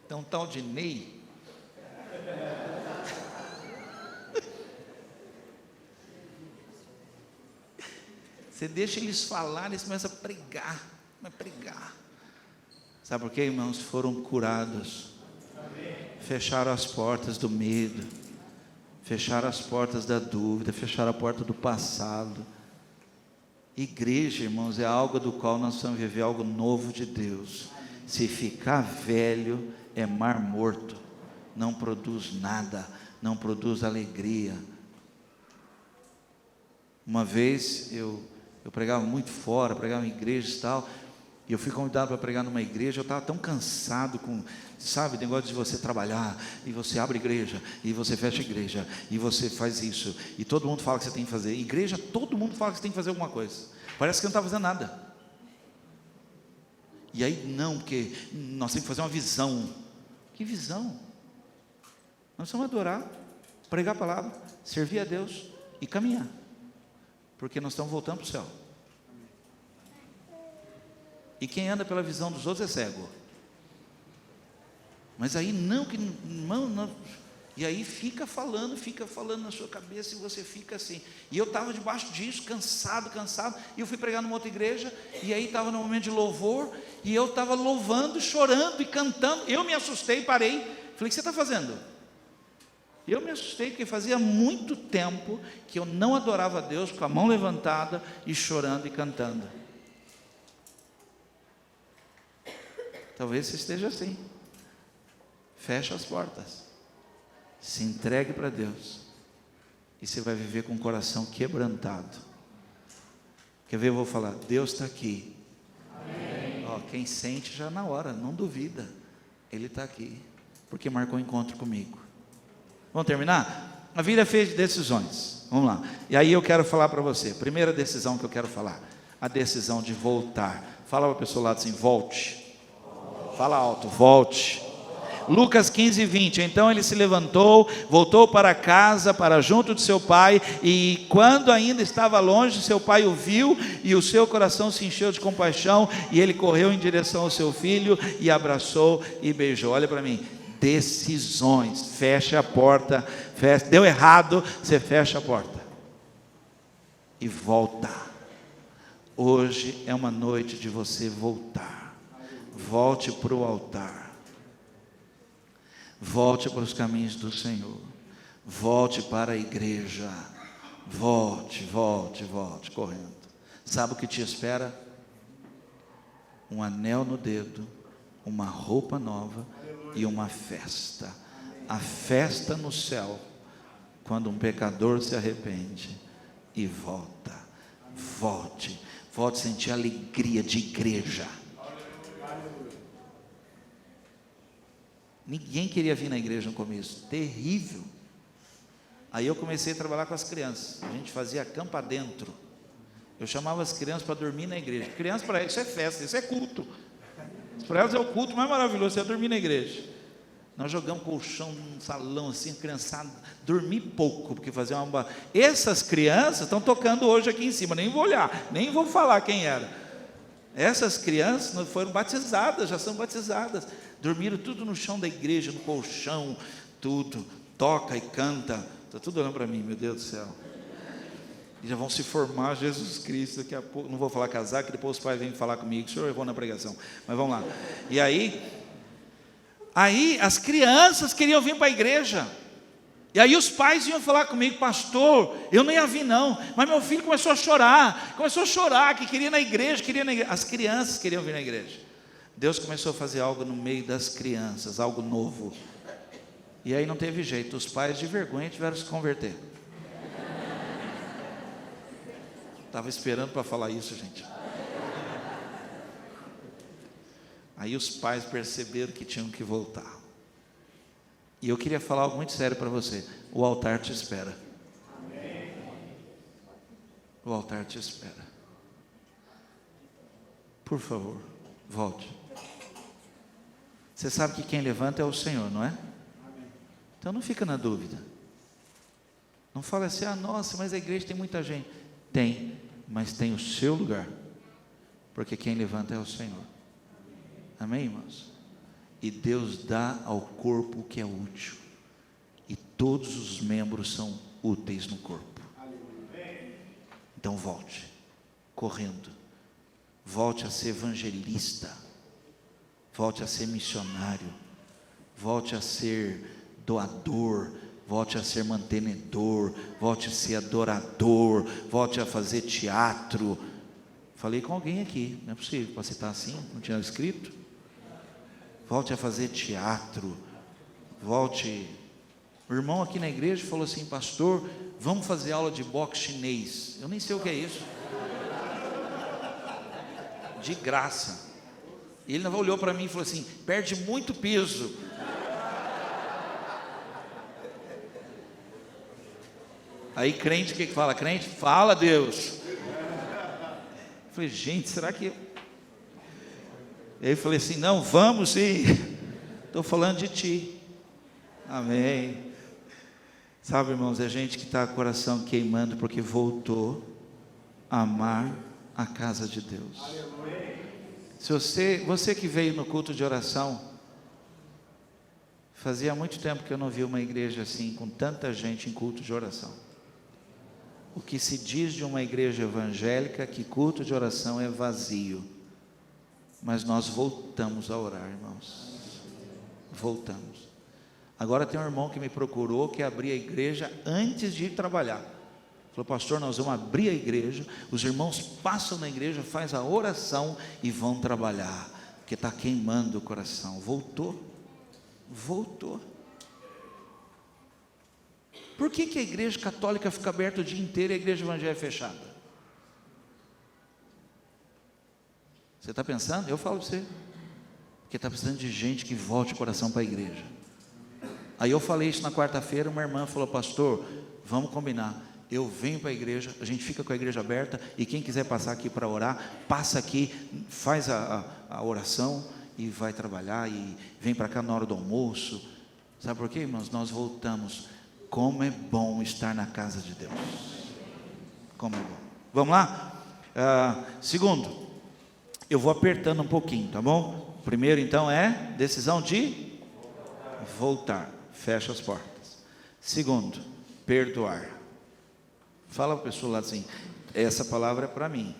Então, tal de Ney, você deixa eles falarem, eles começam a pregar. Sabe por quê, irmãos? Foram curados. Fecharam as portas do medo, fecharam as portas da dúvida, fecharam a porta do passado. Igreja, irmãos, é algo do qual nós vamos viver algo novo de Deus. Se ficar velho, é mar morto, não produz nada, não produz alegria. Uma vez eu pregava muito fora, pregava em igrejas e tal, e eu fui convidado para pregar numa igreja. Eu estava tão cansado com, sabe, negócio de você trabalhar, e você abre igreja, e você fecha igreja, e você faz isso, e todo mundo fala que você tem que fazer, igreja, todo mundo fala que você tem que fazer alguma coisa, parece que não está fazendo nada. E aí não, porque nós temos que fazer uma visão. Que visão? Nós vamos adorar, pregar a palavra, servir a Deus e caminhar, porque nós estamos voltando para o céu. E quem anda pela visão dos outros é cego. Mas aí não, e aí fica falando na sua cabeça, e você fica assim. E eu estava debaixo disso, cansado, e eu fui pregar numa outra igreja, e aí estava no momento de louvor, e eu estava louvando, chorando e cantando. Eu me assustei, parei, falei, o que você está fazendo? Eu me assustei, porque fazia muito tempo que eu não adorava a Deus com a mão levantada e chorando e cantando. Talvez você esteja assim. Fecha as portas, se entregue para Deus, e você vai viver com o coração quebrantado. Quer ver? Eu vou falar, Deus está aqui. Quem sente já na hora, não duvida, Ele está aqui, porque marcou um encontro comigo. Vamos terminar? A vida é feita de decisões, vamos lá. E aí eu quero falar para você, primeira decisão que eu quero falar, a decisão de voltar. Fala para a pessoa lá assim, volte. Fala alto, volte. Lucas 15, 20. Então ele se levantou, voltou para casa, para junto de seu pai, e quando ainda estava longe, seu pai o viu, e o seu coração se encheu de compaixão, e ele correu em direção ao seu filho, e abraçou e beijou. Olha para mim, decisões, fecha a porta, deu errado, você fecha a porta, e volta. Hoje é uma noite de você voltar. Volte para o altar, volte para os caminhos do Senhor, volte para a igreja, volte, correndo. Sabe o que te espera? Um anel no dedo, uma roupa nova e uma festa. A festa no céu, quando um pecador se arrepende e volta. Volte a sentir a alegria de igreja. Ninguém queria vir na igreja no começo, terrível. Aí eu comecei a trabalhar com as crianças, a gente fazia campa dentro. Eu chamava as crianças para dormir na igreja. Criança, para elas, isso é festa, isso é culto. Para elas é o culto mais maravilhoso, é dormir na igreja. Nós jogamos colchão num salão assim, criançada, dormir pouco, porque fazia uma... Essas crianças estão tocando hoje aqui em cima, nem vou olhar, nem vou falar quem era. Essas crianças foram batizadas, já são batizadas, dormiram tudo no chão da igreja, no colchão, tudo, toca e canta, está tudo olhando para mim, meu Deus do céu, e já vão se formar Jesus Cristo, daqui a pouco, não vou falar casar, que depois os pais vêm falar comigo, o senhor errou na pregação, mas vamos lá, e aí as crianças queriam vir para a igreja, e aí os pais iam falar comigo, pastor, eu não ia vir não, mas meu filho começou a chorar, que queria ir na igreja, as crianças queriam vir na igreja. Deus começou a fazer algo no meio das crianças, algo novo, e aí não teve jeito, os pais de vergonha tiveram que se converter. Estava esperando para falar isso, gente. Aí os pais perceberam que tinham que voltar. E eu queria falar algo muito sério para você. O altar te espera. O altar te espera. Por favor, volte. Você sabe que quem levanta é o Senhor, não é? Então não fica na dúvida. Não fala assim, nossa, mas a igreja tem muita gente. Tem, mas tem o seu lugar. Porque quem levanta é o Senhor. Amém, irmãos? E Deus dá ao corpo o que é útil, e todos os membros são úteis no corpo. Então volte, correndo, volte a ser evangelista, volte a ser missionário, volte a ser doador, volte a ser mantenedor, volte a ser adorador, volte a fazer teatro. Falei com alguém aqui, não é possível para citar assim, não tinha escrito. Volte a fazer teatro, volte. O irmão aqui na igreja falou assim, pastor, vamos fazer aula de boxe chinês. Eu nem sei o que é isso. De graça. E ele olhou para mim e falou assim, perde muito peso. Aí crente, o que fala? Crente, fala Deus. Eu falei, gente, será que... E aí eu falei assim, não, vamos sim, estou falando de ti. Amém. Sabe, irmãos, é gente que está com o coração queimando, porque voltou a amar a casa de Deus. Se você que veio no culto de oração, fazia muito tempo que eu não vi uma igreja assim, com tanta gente em culto de oração. O que se diz de uma igreja evangélica, que culto de oração é vazio. Mas nós voltamos a orar, irmãos. Voltamos. Agora tem um irmão que me procurou, que abria a igreja antes de ir trabalhar. Falou, pastor, nós vamos abrir a igreja, os irmãos passam na igreja, faz a oração e vão trabalhar, porque está queimando o coração. Voltou. Por que a igreja católica fica aberta o dia inteiro e a igreja evangélica é fechada? Você está pensando? Eu falo para você, porque está precisando de gente que volte o coração para a igreja. Aí eu falei isso na quarta-feira, uma irmã falou, pastor, vamos combinar, eu venho para a igreja, a gente fica com a igreja aberta, e quem quiser passar aqui para orar, passa aqui, faz a oração, e vai trabalhar e vem para cá na hora do almoço. Sabe por quê, irmãos? Nós voltamos. Como é bom estar na casa de Deus. Como é bom. Vamos lá? Segundo, eu vou apertando um pouquinho, tá bom? Primeiro então é decisão de voltar. Fecha as portas. Segundo, perdoar. Fala para a pessoa lá assim, essa palavra é para mim.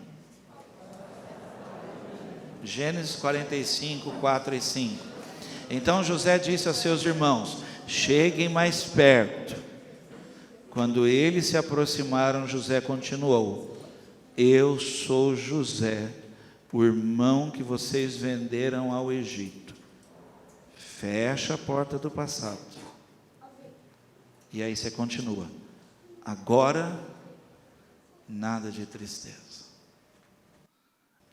Gênesis 45, 4 e 5. Então José disse a seus irmãos: cheguem mais perto. Quando eles se aproximaram, José continuou: eu sou José, o irmão que vocês venderam ao Egito. Fecha a porta do passado. E aí você continua: agora, nada de tristeza.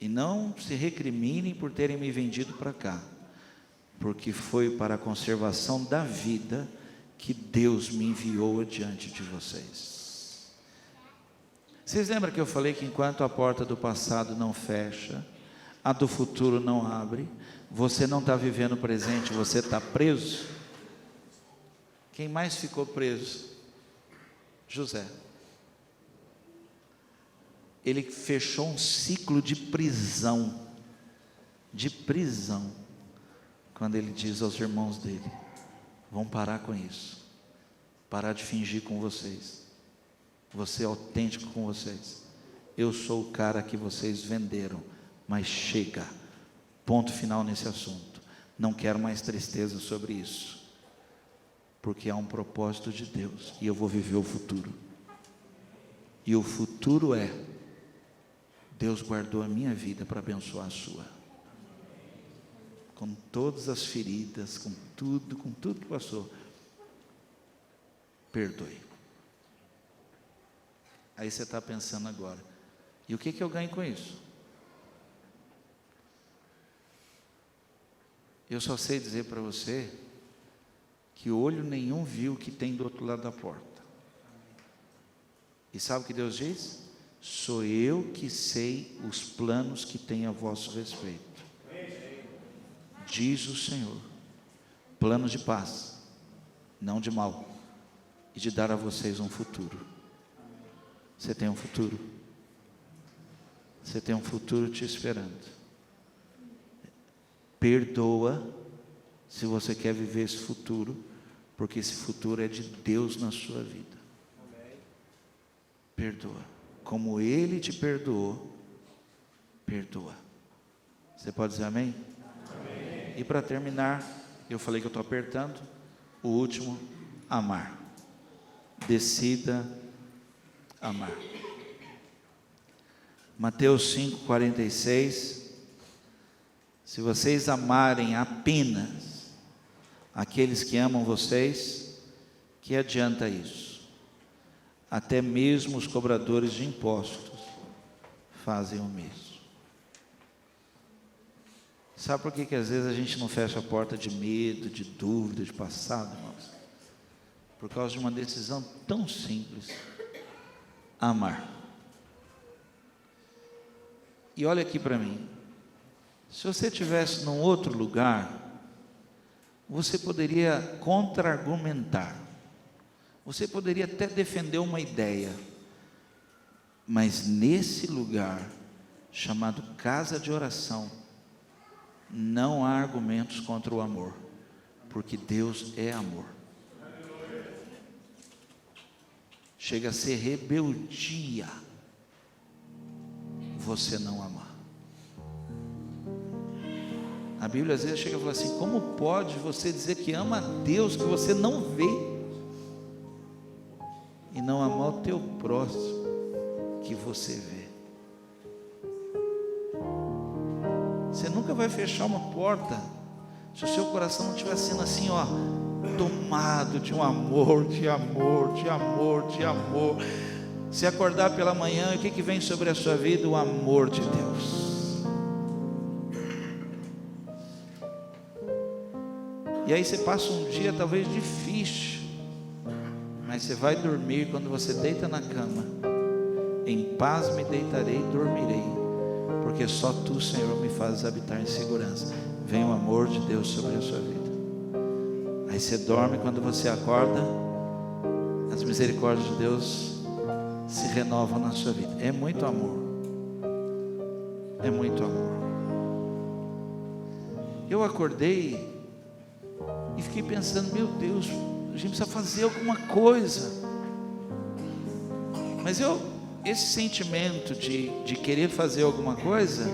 E não se recriminem por terem me vendido para cá, porque foi para a conservação da vida que Deus me enviou adiante de vocês. Vocês lembram que eu falei que enquanto a porta do passado não fecha, a do futuro não abre, você não está vivendo o presente, você está preso? Quem mais ficou preso? José. Ele fechou um ciclo de prisão, quando ele diz aos irmãos dele: vão parar com isso, parar de fingir com vocês, vou ser autêntico com vocês, eu sou o cara que vocês venderam, mas chega, ponto final nesse assunto, não quero mais tristeza sobre isso, porque há um propósito de Deus, e eu vou viver o futuro, e o futuro é: Deus guardou a minha vida para abençoar a sua, com todas as feridas, com tudo que passou. Perdoe. Aí você está pensando agora: e o que eu ganho com isso? Eu só sei dizer para você que olho nenhum viu o que tem do outro lado da porta. E sabe o que Deus diz? Sou eu que sei os planos que tenho a vosso respeito, diz o Senhor, planos de paz, não de mal, e de dar a vocês um futuro. Você tem um futuro, você tem um futuro te esperando. Perdoa, se você quer viver esse futuro, porque esse futuro é de Deus na sua vida. Perdoa. Como Ele te perdoou, perdoa. Você pode dizer amém? Amém. E para terminar, eu falei que eu estou apertando, o último, amar. Decida amar. Mateus 5,46. Se vocês amarem apenas aqueles que amam vocês, que adianta isso? Até mesmo os cobradores de impostos fazem o mesmo. Sabe por que às vezes a gente não fecha a porta de medo, de dúvida, de passado, irmãos? Por causa de uma decisão tão simples: amar. E olha aqui para mim, se você estivesse num outro lugar, você poderia contra-argumentar, você poderia até defender uma ideia, mas nesse lugar, chamado casa de oração, não há argumentos contra o amor, porque Deus é amor. Chega a ser rebeldia você não amar. A Bíblia às vezes chega a falar assim: como pode você dizer que ama a Deus que você não vê, e não amar o teu próximo que você vê? Você nunca vai fechar uma porta se o seu coração não estiver sendo assim, ó, tomado de um amor, de amor, de amor, de amor. Se acordar pela manhã, o que vem sobre a sua vida? O amor de Deus. E aí você passa um dia talvez difícil, mas você vai dormir. Quando você deita na cama, em paz me deitarei e dormirei, porque só Tu, Senhor, me fazes habitar em segurança. vem o amor de Deus sobre a sua vida. Aí você dorme, quando você acorda, as misericórdias de Deus se renovam na sua vida. É muito amor. É muito amor. Eu acordei e fiquei pensando, meu Deus, a gente precisa fazer alguma coisa. Mas esse sentimento de querer fazer alguma coisa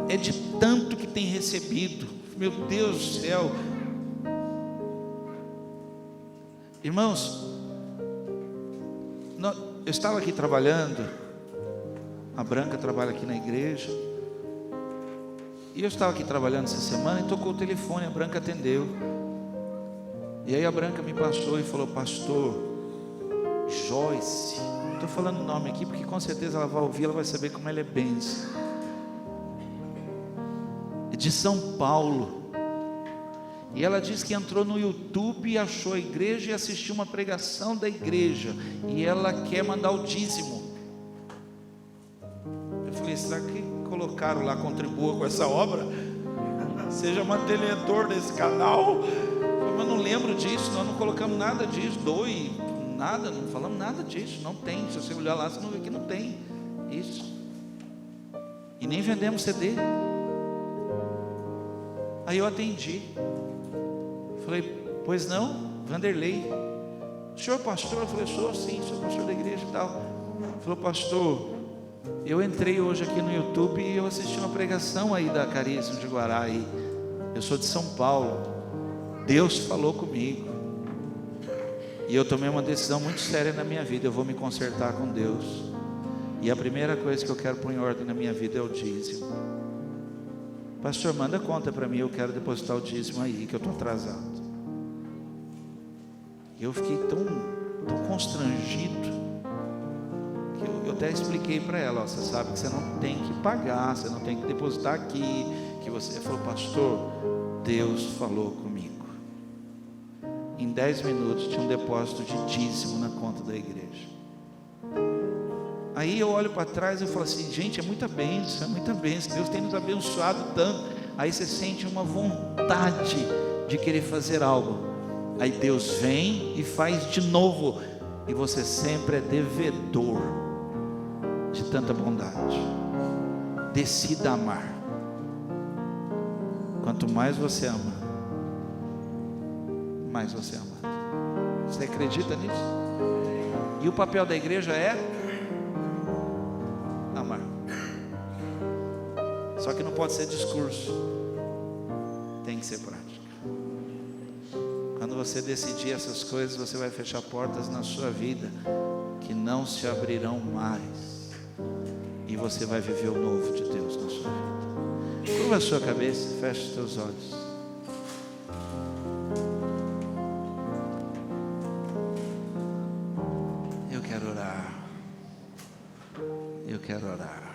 é de tanto que tem recebido. Meu Deus do céu. Irmãos, eu estava aqui trabalhando, a Branca trabalha aqui na igreja, e eu estava aqui trabalhando essa semana e tocou o telefone, a Branca atendeu. E aí a Branca me passou e falou: pastor Joyce, estou falando o nome aqui porque com certeza ela vai ouvir, ela vai saber como ela é bênção, de São Paulo. E ela disse que entrou no YouTube e achou a igreja e assistiu uma pregação da igreja, e ela quer mandar o dízimo. Eu falei: será que colocaram lá, contribua com essa obra, seja mantenedor desse canal? Mas não lembro disso, nós não colocamos nada disso, doe, nada, não falamos nada disso, não tem. Se você olhar lá, você não vê que não tem isso, e nem vendemos CD. Aí eu atendi, falei: pois não, Vanderlei, o senhor pastor? Eu falei: sou sim, sou pastor da igreja e tal. Falou: pastor, eu entrei hoje aqui no YouTube e eu assisti uma pregação aí da Caríssimo de Guará aí. Eu sou de São Paulo, Deus falou comigo, e eu tomei uma decisão muito séria na minha vida. Eu vou me consertar com Deus, e a primeira coisa que eu quero pôr em ordem na minha vida é o dízimo. Pastor, manda conta para mim, eu quero depositar o dízimo aí, que eu estou atrasado. E eu fiquei tão constrangido, que eu até expliquei para ela: ó, você sabe que você não tem que pagar, você não tem que depositar aqui, que você... falou: pastor, Deus falou comigo. Em 10 minutos tinha um depósito de dízimo na conta da igreja. Aí eu olho para trás e eu falo assim: gente, é muita bênção, Deus tem nos abençoado tanto. Aí você sente uma vontade de querer fazer algo, aí Deus vem e faz de novo, e você sempre é devedor de tanta bondade. Decida amar. Quanto mais você ama, mais você ama. Você acredita nisso? E o papel da igreja é amar. Só que não pode ser discurso, tem que ser prática. Quando você decidir essas coisas, você vai fechar portas na sua vida que não se abrirão mais, e você vai viver o novo de Deus na sua vida. Curva a sua cabeça, feche os teus olhos. Eu quero orar.